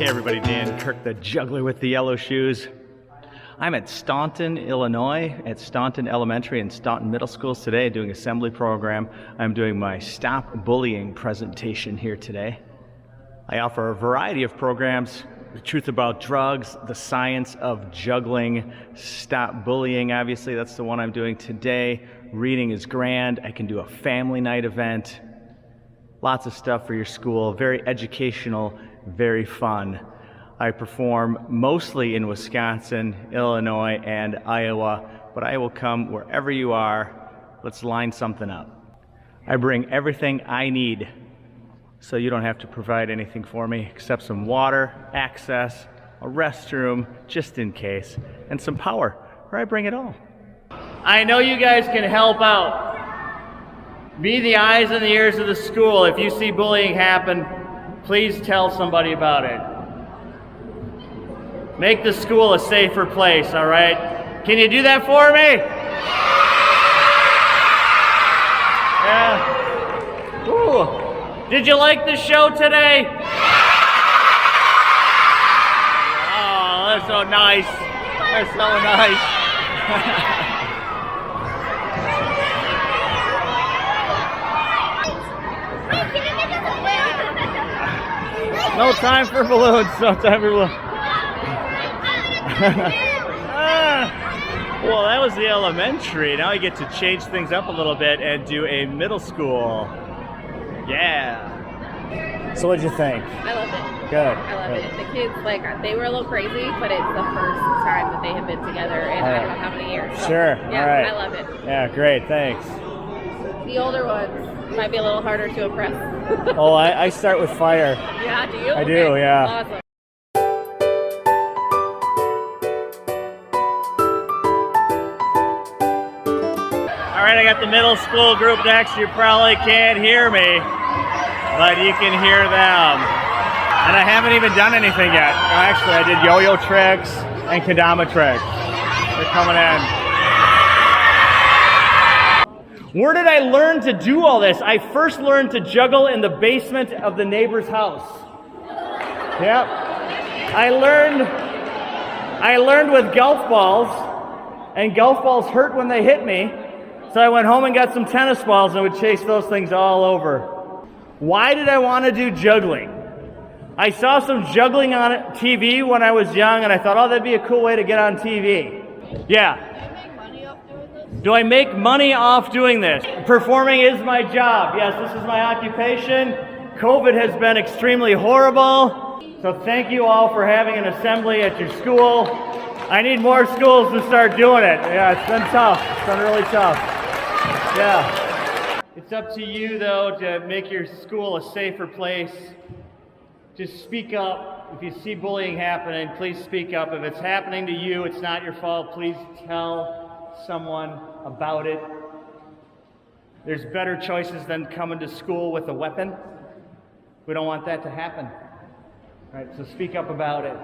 Hey everybody, Dan Kirk, the juggler with the yellow shoes. I'm at Staunton, Illinois, at Staunton Elementary and Staunton Middle Schools today doing assembly program. I'm doing my Stop Bullying presentation here today. I offer a variety of programs: the truth about drugs, the science of juggling, stop bullying, obviously that's the one I'm doing today. Reading is grand. I can do a family night event. Lots of stuff for your school, very educational, very fun. I perform mostly in Wisconsin, Illinois, and Iowa, but I will come wherever you are. Let's line something up. I bring everything I need, so you don't have to provide anything for me except some water, access, a restroom, just in case, and some power, or I bring it all. I know you guys can help out. Be the eyes and the ears of the school. If you see bullying happen, please tell somebody about it. Make the school a safer place, all right? Can you do that for me? Yeah. Ooh. Did you like the show today? Oh, that's so nice. That's so nice. No time for balloons. No time for balloons. Well, that was the elementary. Now I get to change things up a little bit and do a middle school. Yeah. So what'd you think? I love it. Good. I love it. The kids, they were a little crazy, but it's the first time that they have been together in I don't know how many years. So, sure. Yeah, all right. I love it. Yeah, great. Thanks. The older ones might be a little harder to impress. Oh, I start with fire. Yeah, do you? I do, yeah. Awesome. All right, I got the middle school group next. You probably can't hear me, but you can hear them. And I haven't even done anything yet. Actually, I did yo-yo tricks and kendama tricks. They're coming in. Where did I learn to do all this? I first learned to juggle in the basement of the neighbor's house. Yep. I learned with golf balls, and golf balls hurt when they hit me. So I went home and got some tennis balls and would chase those things all over. Why did I want to do juggling? I saw some juggling on TV when I was young, and I thought, oh, that'd be a cool way to get on TV. Yeah. Do I make money off doing this? Performing is my job. Yes, this is my occupation. COVID has been extremely horrible. So thank you all for having an assembly at your school. I need more schools to start doing it. Yeah, it's been tough. It's been really tough. Yeah. It's up to you, though, to make your school a safer place. Just speak up. If you see bullying happening, please speak up. If it's happening to you, it's not your fault. Please tell someone about it. There's better choices than coming to school with a weapon. We don't want that to happen. All right, so speak up about it.